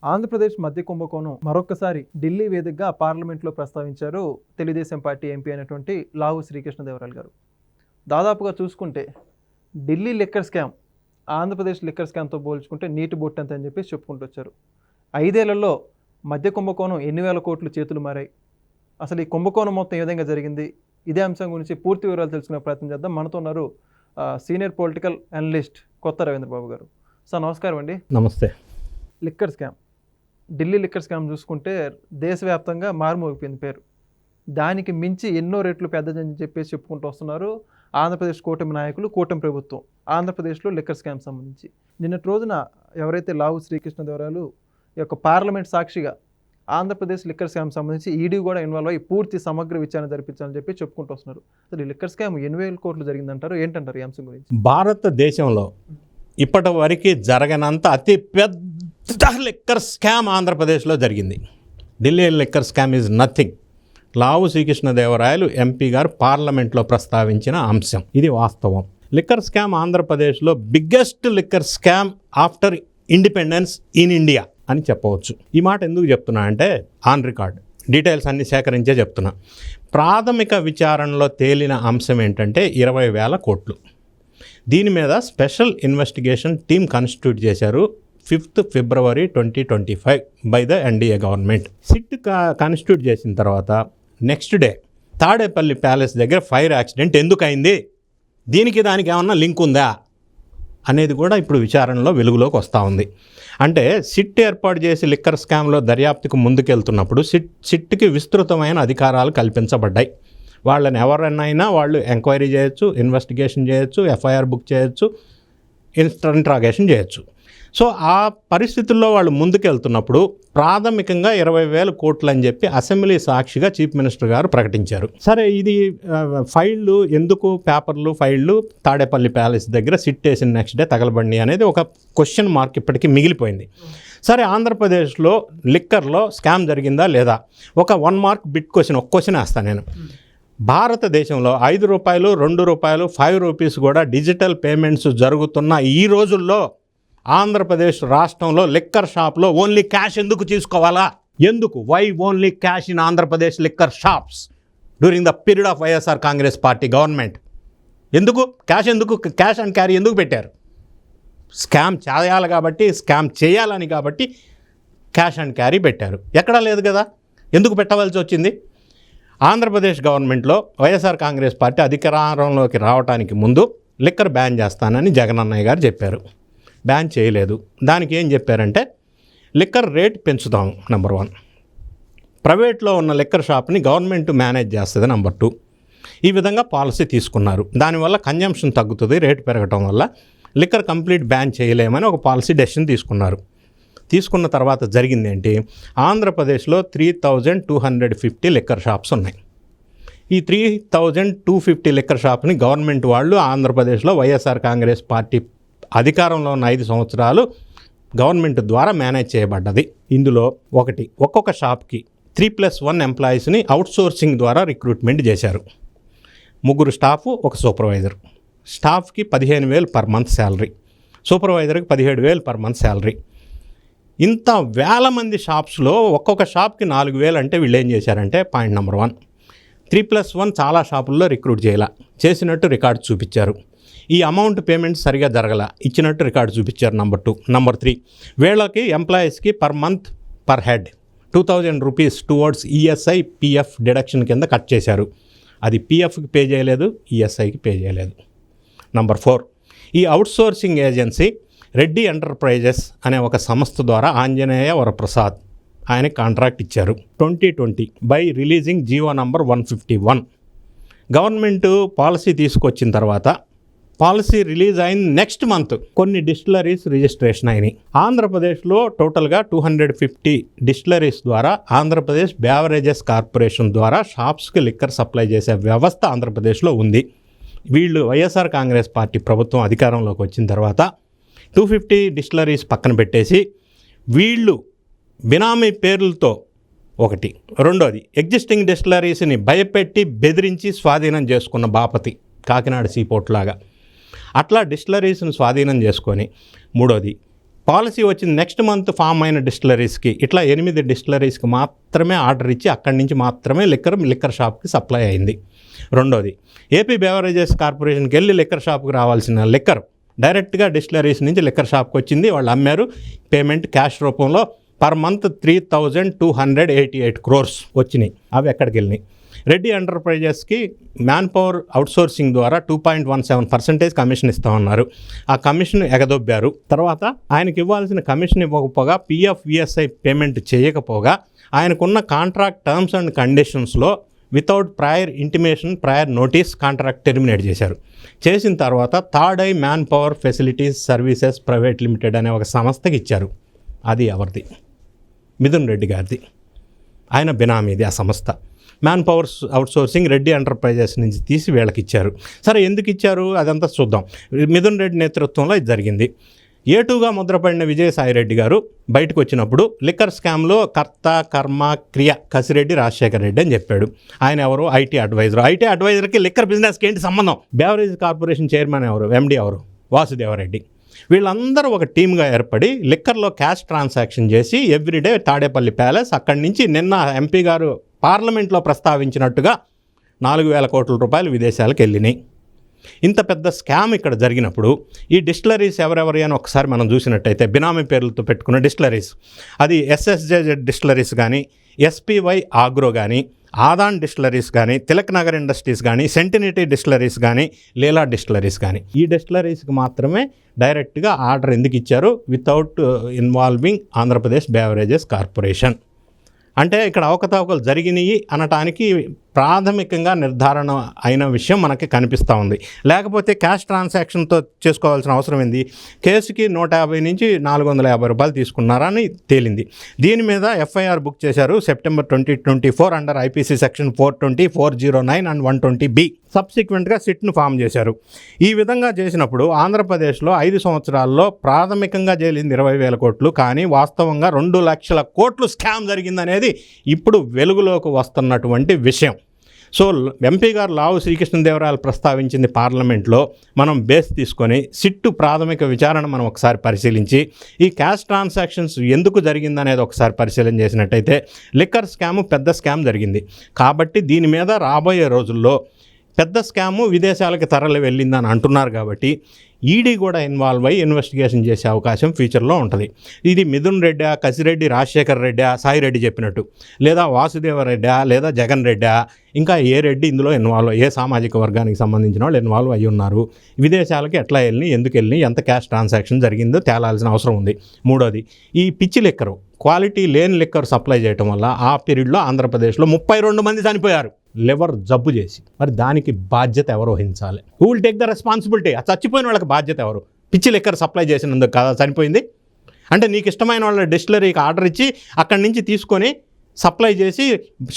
ఆంధ్రప్రదేశ్ మద్య కుంభకోణం మరొకసారి ఢిల్లీ వేదికగా పార్లమెంట్లో ప్రస్తావించారు తెలుగుదేశం పార్టీ ఎంపీ అయినటువంటి లావు శ్రీకృష్ణదేవరాయలు గారు. దాదాపుగా చూసుకుంటే Delhi liquor scam Andhra Pradesh liquor స్కామ్తో పోల్చుకుంటే నీటి బొట్టంత అని చెప్పేసి చెప్పుకుంటూ వచ్చారు. 5 ఏళ్లలో మద్య కుంభకోణం ఎన్ని వేల కోట్లు చేతులు మారాయి, అసలు ఈ కుంభకోణం మొత్తం ఏ విధంగా జరిగింది, ఇదే అంశం గురించి పూర్తి వివరాలు తెలుసుకునే ప్రయత్నం చేద్దాం. మనతో ఉన్నారు సీనియర్ పొలిటికల్ అనలిస్ట్ కొత్త రవీంద్ర బాబు గారు. సార్ నమస్కారం అండి. నమస్తే. Liquor scam, Delhi liquor scam చూసుకుంటే దేశవ్యాప్తంగా మారుమోగిపోయింది పేరు. దానికి మించి ఎన్నో రెట్లు పెద్దదని చెప్పేసి చెప్పుకుంటూ వస్తున్నారు ఆంధ్రప్రదేశ్ కూటమి నాయకులు, కూటమి ప్రభుత్వం. ఆంధ్రప్రదేశ్లో లిక్కర్ స్కామ్ సంబంధించి నిన్నటి రోజున ఎవరైతే లావు శ్రీకృష్ణదేవరాయలు యొక్క పార్లమెంట్ సాక్షిగా ఆంధ్రప్రదేశ్ లిక్కర్ స్కామ్ సంబంధించి ఈడీ కూడా ఇన్వాల్వ్ అయ్యి పూర్తి సమగ్ర విచారణ జరిపించాలని చెప్పి చెప్పుకుంటూ వస్తున్నారు. అసలు ఈ లిక్కర్ స్కామ్ 8,000 కోట్లు జరిగిందంటారు, ఏంటంటారు ఈ అంశం గురించి? భారతదేశంలో ఇప్పటి వరకు జరగనంత అతి పెద్ద లిక్కర్ స్కామ్ ఆంధ్రప్రదేశ్లో జరిగింది. Delhi liquor scam is nothing. Lavu Srikrishnadevarayalu MP గారు పార్లమెంట్లో ప్రస్తావించిన అంశం ఇది వాస్తవం. లిక్కర్ స్కామ్ ఆంధ్రప్రదేశ్లో biggest liquor scam after independence in India అని చెప్పవచ్చు. ఈ మాట ఎందుకు చెప్తున్నా అంటే ఆన్ రికార్డ్ డీటెయిల్స్ అన్ని సేకరించే చెప్తున్నా. ప్రాథమిక విచారణలో తేలిన అంశం ఏంటంటే 20,000 కోట్లు. దీని మీద స్పెషల్ ఇన్వెస్టిగేషన్ టీమ్ కాన్స్టిట్యూట్ చేశారు 5th February 2025 by the NDA government. SIT constitute చేసిన తర్వాత నెక్స్ట్ డే తాడేపల్లి ప్యాలెస్ దగ్గర ఫైర్ యాక్సిడెంట్ ఎందుకు అయింది, దీనికి దానికి ఏమన్నా లింక్ ఉందా అనేది కూడా ఇప్పుడు విచారణలో వెలుగులోకి వస్తూ ఉంది. అంటే సిట్ ఏర్పాటు చేసి లిక్కర్ స్కామ్లో దర్యాప్తుకు ముందుకెళ్తున్నప్పుడు సిట్కి విస్తృతమైన అధికారాలు కల్పించబడ్డాయి. వాళ్ళని ఎవరైనా వాళ్ళు ఎంక్వైరీ చేయొచ్చు, ఇన్వెస్టిగేషన్ చేయొచ్చు, ఎఫ్ఐఆర్ బుక్ చేయొచ్చు, ఇంట్రాగేషన్ చేయొచ్చు. సో ఆ పరిస్థితుల్లో వాళ్ళు ముందుకెళ్తున్నప్పుడు ప్రాథమికంగా 20,000 కోట్లు అని చెప్పి అసెంబ్లీ సాక్షిగా చీఫ్ మినిస్టర్ గారు ప్రకటించారు. సరే, ఇది ఫైళ్ళు ఎందుకు, పేపర్లు ఫైళ్ళు తాడేపల్లి ప్యాలెస్ దగ్గర సిట్ వేసిన నెక్స్ట్ డే తగలబండి అనేది ఒక క్వశ్చన్ మార్క్ ఇప్పటికీ మిగిలిపోయింది. సరే, ఆంధ్రప్రదేశ్లో లిక్కర్లో స్కామ్ జరిగిందా లేదా, ఒక 1 మార్క్ బిట్ క్వశ్చన్, ఒక క్వశ్చన్ వేస్తాను నేను. భారతదేశంలో 5 రూపాయలు, 2 రూపాయలు, 5 రూపీస్ కూడా డిజిటల్ పేమెంట్స్ జరుగుతున్న ఈ రోజుల్లో ఆంధ్రప్రదేశ్ రాష్ట్రంలో లిక్కర్ షాప్లో ఓన్లీ క్యాష్ ఎందుకు తీసుకోవాలా? ఎందుకు? Why only cash in Andhra Pradesh liquor shops during the period of YSR Congress party government? ఎందుకు క్యాష్, ఎందుకు క్యాష్ అండ్ క్యారీ ఎందుకు పెట్టారు? స్కామ్ చేయాలి కాబట్టి, స్కామ్ చేయాలని కాబట్టి క్యాష్ అండ్ క్యారీ పెట్టారు. ఎక్కడా లేదు కదా, ఎందుకు పెట్టవలసి వచ్చింది? ఆంధ్రప్రదేశ్ గవర్నమెంట్లో వైఎస్ఆర్ కాంగ్రెస్ పార్టీ అధికారంలోకి రావడానికి ముందు లిక్కర్ బ్యాన్ చేస్తానని జగనన్నయ్య గారు చెప్పారు. బ్యాన్ చేయలేదు. దానికి ఏం చెప్పారంటే లిక్కర్ రేట్ పెంచుతాం నెంబర్ 1, ప్రైవేట్లో ఉన్న లిక్కర్ షాప్ని గవర్నమెంట్ మేనేజ్ చేస్తుంది నెంబర్ 2. ఈ విధంగా పాలసీ తీసుకున్నారు. దానివల్ల కన్జంప్షన్ తగ్గుతుంది, రేటు పెరగటం వల్ల లిక్కర్ కంప్లీట్ బ్యాన్ చేయలేమని ఒక పాలసీ డెసిషన్ తీసుకున్నారు. తీసుకున్న తర్వాత జరిగింది ఏంటి, ఆంధ్రప్రదేశ్లో 3,250 లిక్కర్ షాప్స్ ఉన్నాయి. ఈ 3,250 లిక్కర్ షాప్ని గవర్నమెంట్ వాళ్ళు ఆంధ్రప్రదేశ్లో వైఎస్ఆర్ కాంగ్రెస్ పార్టీ అధికారంలో ఉన్న 5 సంవత్సరాలు గవర్నమెంట్ ద్వారా మేనేజ్ చేయబడ్డది. ఇందులో ఒక్కొక్క షాప్కి 3+1 ఎంప్లాయీస్ని అవుట్సోర్సింగ్ ద్వారా రిక్రూట్మెంట్ చేశారు. 3 స్టాఫ్, 1 సూపర్వైజర్. స్టాఫ్కి 15,000 పర్ మంత్ శాలరీ, సూపర్వైజర్కి 17,000 పర్ మంత్ శాలరీ. ఇంత వేల మంది షాప్స్లో ఒక్కొక్క షాప్కి 4,000 అంటే వీళ్ళు ఏం చేశారంటే, పాయింట్ నెంబర్ 1, 3+1 చాలా షాపుల్లో రిక్రూట్ చేసినట్టు రికార్డు చూపించారు. ఈ అమౌంట్ పేమెంట్ సరిగా జరగల, ఇచ్చినట్టు రికార్డు చూపించారు నెంబర్ 2. నెంబర్ 3, వీళ్ళకి ఎంప్లాయీస్కి per month per head 2,000 rupees towards ESI PF deduction కింద కట్ చేశారు. అది పిఎఫ్కి పే చేయలేదు, ఈఎస్ఐకి పే చేయలేదు. నెంబర్ 4, ఈ అవుట్సోర్సింగ్ ఏజెన్సీ రెడ్డి ఎంటర్ప్రైజెస్ అనే ఒక సంస్థ ద్వారా ఆంజనేయ వరప్రసాద్ ఆయనకి కాంట్రాక్ట్ ఇచ్చారు 2020 by releasing GO number 151. Government policy తీసుకొచ్చిన తర్వాత పాలసీ రిలీజ్ అయిన నెక్స్ట్ మంత్ కొన్ని డిస్టిలరీస్ రిజిస్ట్రేషన్ అయినాయి. ఆంధ్రప్రదేశ్లో టోటల్గా 250 డిస్టిలరీస్ ద్వారా ఆంధ్రప్రదేశ్ బేవరేజెస్ కార్పొరేషన్ ద్వారా షాప్స్కి లిక్కర్ సప్లై చేసే వ్యవస్థ ఆంధ్రప్రదేశ్లో ఉంది. వీళ్ళు వైఎస్ఆర్ కాంగ్రెస్ పార్టీ ప్రభుత్వం అధికారంలోకి వచ్చిన తర్వాత 250 డిస్టిలరీస్ పక్కన పెట్టేసి వీళ్ళు బినామీ పేర్లతో ఒకటి, రెండోది ఎగ్జిస్టింగ్ డిస్టిలరీస్ని భయపెట్టి బెదిరించి స్వాధీనం చేసుకున్న బాపతి, కాకినాడ సీపోర్ట్ లాగా అట్లా డిస్టిలరీస్ని స్వాధీనం చేసుకొని, మూడోది పాలసీ వచ్చింది నెక్స్ట్ మంత్ ఫామ్ అయిన డిస్టిలరీస్కి, ఇట్లా 8 డిస్టిలరీస్కి మాత్రమే ఆర్డర్ ఇచ్చి అక్కడి నుంచి మాత్రమే లిక్కర్ షాప్కి సప్లై అయింది. రెండోది, ఏపీ బెవరేజెస్ కార్పొరేషన్కి వెళ్ళి లిక్కర్ షాప్కి రావాల్సిన లిక్కర్ డైరెక్ట్గా డిస్టిలరీస్ నుంచి లిక్కర్ షాప్కి వచ్చింది. వాళ్ళు అమ్మారు, పేమెంట్ క్యాష్ రూపంలో పర్ మంత్ 3,288 crores వచ్చినాయి. అవి ఎక్కడికి వెళ్ళినాయి? రెడ్డి ఎంటర్ప్రైజెస్కి మ్యాన్ పవర్ అవుట్సోర్సింగ్ ద్వారా 2.17% కమిషన్ ఇస్తామన్నారు. ఆ కమిషన్ ఎగదొబ్బారు. తర్వాత ఆయనకి ఇవ్వాల్సిన కమిషన్ ఇవ్వకపోగా, పిఎఫ్ విఎస్ఐ పేమెంట్ చేయకపోగా, ఆయనకున్న కాంట్రాక్ట్ టర్మ్స్ అండ్ కండిషన్స్లో without prior intimation, prior notice contract terminate చేశారు. చేసిన తర్వాత third I man power facilities services private limited అనే ఒక సంస్థకి ఇచ్చారు. అది ఎవరిది? మిథున్ రెడ్డి గారిది. ఆయన బినామీది ఆ సంస్థ. Man power outsourcing Reddy enterprises నుంచి తీసి వీళ్ళకి ఇచ్చారు. సరే, ఎందుకు ఇచ్చారు అదంతా చూద్దాం. మిథున్ రెడ్డి నేతృత్వంలో ఇది జరిగింది. ఏటుగా ముద్రపడిన విజయసాయిరెడ్డి గారు బయటకు వచ్చినప్పుడు లిక్కర్ స్కామ్లో కర్త కర్మ క్రియ కసిరెడ్డి రాజశేఖర్ రెడ్డి అని చెప్పాడు. ఆయన ఎవరు? IT adviser. ఐటీ అడ్వైజర్కి లిక్కర్ బిజినెస్కి ఏంటి సంబంధం? బెవరేజ్ కార్పొరేషన్ చైర్మన్ ఎవరు? ఎండి ఎవరు? వాసుదేవరెడ్డి. వీళ్ళందరూ ఒక టీమ్గా ఏర్పడి లిక్కర్లో క్యాష్ ట్రాన్సాక్షన్ చేసి ఎవ్రీడే తాడేపల్లి ప్యాలెస్, అక్కడి నుంచి నిన్న ఎంపీ గారు పార్లమెంట్లో ప్రస్తావించినట్టుగా 4,000 కోట్ల రూపాయలు విదేశాలకు వెళ్ళినాయి. ఇంత పెద్ద స్కామ్ ఇక్కడ జరిగినప్పుడు ఈ డిస్టిలరీస్ ఎవరెవరి అని ఒకసారి మనం చూసినట్టయితే, బినామీ పేర్లతో పెట్టుకున్న డిస్టిలరీస్, అది ఎస్ఎస్జే డిస్టిలరీస్ కానీ, ఎస్పీవై ఆగ్రో కానీ, ఆదాన్ డిస్టిలరీస్ కానీ, తిలక్ నగర్ ఇండస్ట్రీస్ కానీ, సెంటినిటీ డిస్టిలరీస్ కానీ, లీలా డిస్టిలరీస్ కానీ, ఈ డిస్టిలరీస్కి మాత్రమే డైరెక్ట్గా ఆర్డర్ ఎందుకు ఇచ్చారు? Without involving Andhra Pradesh beverages corporation. అంటే ఇక్కడ అవకతవకలు జరిగినాయి అనటానికి ప్రాథమికంగా నిర్ధారణ అయిన విషయం మనకి కనిపిస్తూ ఉంది. లేకపోతే క్యాష్ ట్రాన్సాక్షన్తో చేసుకోవాల్సిన అవసరం ఏంది? కేసుకి 150 నుంచి 450 రూపాయలు తీసుకున్నారని తేలింది. దీని మీద ఎఫ్ఐఆర్ బుక్ చేశారు September 2024 under IPC section 420, 409 and 120B. సబ్సిక్వెంట్గా సిట్ను ఫామ్ చేశారు. ఈ విధంగా చేసినప్పుడు ఆంధ్రప్రదేశ్లో 5 సంవత్సరాల్లో ప్రాథమికంగా జైలింది 20,000 కోట్లు, కానీ వాస్తవంగా 2 లక్షల కోట్లు స్కామ్ జరిగిందనేది ఇప్పుడు వెలుగులోకి వస్తున్నటువంటి విషయం. సో ఎంపీ గారు లావు శ్రీకృష్ణదేవరాయలు ప్రస్తావించింది పార్లమెంట్లో మనం బేస్ తీసుకొని సిట్టు ప్రాథమిక విచారణ మనం ఒకసారి పరిశీలించి ఈ క్యాష్ ట్రాన్సాక్షన్స్ ఎందుకు జరిగిందనేది ఒకసారి పరిశీలన చేసినట్టయితే లిక్కర్ స్కాము పెద్ద స్కామ్ జరిగింది. కాబట్టి దీని మీద రాబోయే రోజుల్లో పెద్ద స్కాము విదేశాలకు తరలి వెళ్ళిందని అంటున్నారు. కాబట్టి ఈడీ కూడా ఇన్వాల్వ్ అయ్యి ఇన్వెస్టిగేషన్ చేసే అవకాశం ఫ్యూచర్లో ఉంటుంది. ఇది మిథున్ రెడ్డా, కసిరెడ్డి రాజశేఖర్ రెడ్డా, సాయిరెడ్డి చెప్పినట్టు, లేదా వాసుదేవరెడ్డా, లేదా జగన్ రెడ్డా, ఇంకా ఏ రెడ్డి ఇందులో ఇన్వాల్వ్, ఏ సామాజిక వర్గానికి సంబంధించిన వాళ్ళు ఇన్వాల్వ్ అయ్యి ఉన్నారు, విదేశాలకి ఎట్లా వెళ్ళి, ఎందుకు వెళ్ళి, ఎంత క్యాష్ ట్రాన్సాక్షన్ జరిగిందో తేలాల్సిన అవసరం ఉంది. మూడోది, ఈ పిచ్చి లిక్కరు, క్వాలిటీ లేని లిక్కర్ సప్లై చేయడం వల్ల ఆ పీరియడ్లో ఆంధ్రప్రదేశ్లో 32 మంది చనిపోయారు లివర్ జబ్బు చేసి. మరి దానికి బాధ్యత ఎవరు వహించాలి? Who will take the responsibility? ఆ చచ్చిపోయిన వాళ్ళకి బాధ్యత ఎవరు? పిచ్చి లిక్కర్ సప్లై చేసినందుకు కదా చనిపోయింది. అంటే నీకు ఇష్టమైన వాళ్ళ డిస్టిలరీకి ఆర్డర్ ఇచ్చి అక్కడి నుంచి తీసుకొని సప్లై చేసి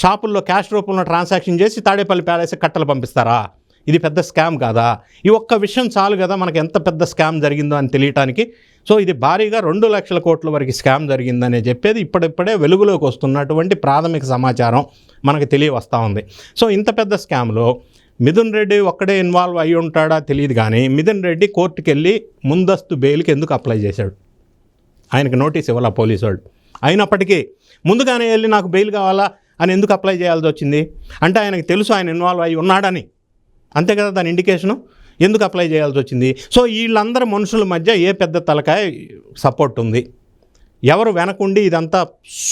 షాపుల్లో క్యాష్ రూపంలో ట్రాన్సాక్షన్ చేసి తాడేపల్లి ప్యాలెస్ కట్టలు పంపిస్తారా? ఇది పెద్ద స్కామ్ కాదా? ఈ ఒక్క విషయం చాలు కదా మనకు ఎంత పెద్ద స్కామ్ జరిగిందో అని తెలియటానికి. సో ఇది భారీగా 2 లక్షల కోట్ల వరకు స్కామ్ జరిగిందనే చెప్పేది ఇప్పుడిప్పుడే వెలుగులోకి వస్తున్నటువంటి ప్రాథమిక సమాచారం మనకు తెలియవస్తూ ఉంది. సో ఇంత పెద్ద స్కామ్లో మిథున్ రెడ్డి ఒక్కడే ఇన్వాల్వ్ అయ్యి ఉంటాడా తెలియదు, కానీ మిథున్ రెడ్డి కోర్టుకి వెళ్ళి ముందస్తు బెయిల్కి ఎందుకు అప్లై చేశాడు? ఆయనకు నోటీస్ ఇవ్వాలా పోలీసు వాళ్ళు? అయినప్పటికీ ముందుగానే వెళ్ళి నాకు బెయిల్ కావాలా అని ఎందుకు అప్లై చేయాల్సి వచ్చింది? అంటే ఆయనకు తెలుసు ఆయన ఇన్వాల్వ్ అయ్యి ఉన్నాడని, అంతే కదా దాని ఇండికేషను. ఎందుకు అప్లై చేయాల్సి వచ్చింది? సో వీళ్ళందరూ మనుషుల మధ్య ఏ పెద్ద తలకాయ సపోర్ట్ ఉంది? ఎవరు వెనకుండి ఇదంతా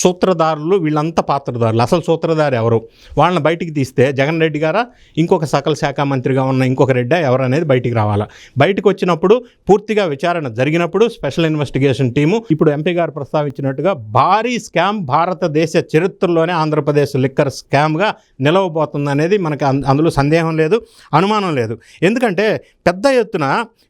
సూత్రధారులు? వీళ్ళంతా పాత్రధారులు. అసలు సూత్రధారు ఎవరు? వాళ్ళని బయటికి తీస్తే జగన్ రెడ్డి గారా, ఇంకొక సకల శాఖ మంత్రిగా ఉన్న ఇంకొక రెడ్డా, ఎవరు అనేది బయటికి రావాలా. బయటకు వచ్చినప్పుడు పూర్తిగా విచారణ జరిగినప్పుడు స్పెషల్ ఇన్వెస్టిగేషన్ టీము, ఇప్పుడు ఎంపీ గారు ప్రస్తావించినట్టుగా భారీ స్కామ్ భారతదేశ చరిత్రలోనే ఆంధ్రప్రదేశ్ లిక్కర్ స్కామ్గా నిలవబోతుందనేది మనకి అందులో సందేహం లేదు, అనుమానం లేదు. ఎందుకంటే పెద్ద ఎత్తున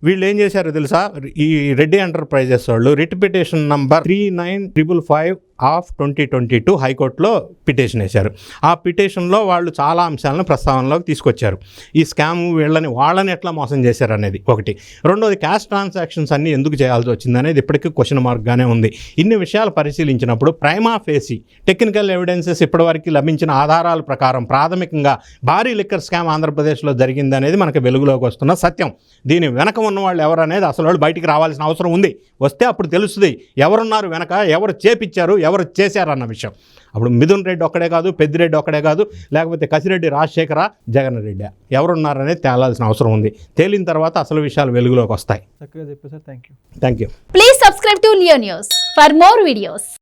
వీళ్ళు ఏం చేశారో తెలుసా? ఈ రెడ్డి ఎంటర్ప్రైజెస్ వాళ్ళు రిట్ పిటిషన్ నంబర్ 3955 ఆఫ్ 2022 హైకోర్టులో పిటిషన్ వేశారు. ఆ పిటిషన్లో వాళ్ళు చాలా అంశాలను ప్రస్తావనలోకి తీసుకొచ్చారు. ఈ స్కామ్ వాళ్ళని ఎట్లా మోసం చేశారు అనేది ఒకటి. రెండోది క్యాష్ ట్రాన్సాక్షన్స్ అన్నీ ఎందుకు చేయాల్సి వచ్చింది అనేది ఇప్పటికీ క్వశ్చన్ మార్క్గానే ఉంది. ఇన్ని విషయాలు పరిశీలించినప్పుడు ప్రైమా ఫేసి టెక్నికల్ ఎవిడెన్సెస్ ఇప్పటివరకు లభించిన ఆధారాల ప్రకారం ప్రాథమికంగా భారీ లిక్కర్ స్కామ్ ఆంధ్రప్రదేశ్లో జరిగింది అనేది మనకు వెలుగులోకి వస్తున్న సత్యం. దీని వెనక ఉన్న వాళ్ళు ఎవరు అనేది అసలు వాళ్ళు బయటికి రావాల్సిన అవసరం ఉంది. వస్తే అప్పుడు తెలుస్తుంది ఎవరున్నారు వెనక, ఎవరు చేపిచ్చారు, ఎవరు చేశారు అన్న విషయం. అప్పుడు మిథున్ రెడ్డి ఒక్కడే కాదు, పెద్దిరెడ్డి ఒక్కడే కాదు, లేకపోతే కసిరెడ్డి రాజశేఖర, జగన్ రెడ్డి ఎవరున్నారనేది తేలాల్సిన అవసరం ఉంది. తేలిన తర్వాత అసలు విషయాలు వెలుగులోకి వస్తాయి. చక్కగా చెప్పారు sir. Thank you. Thank you. Please subscribe to Leo News for more videos.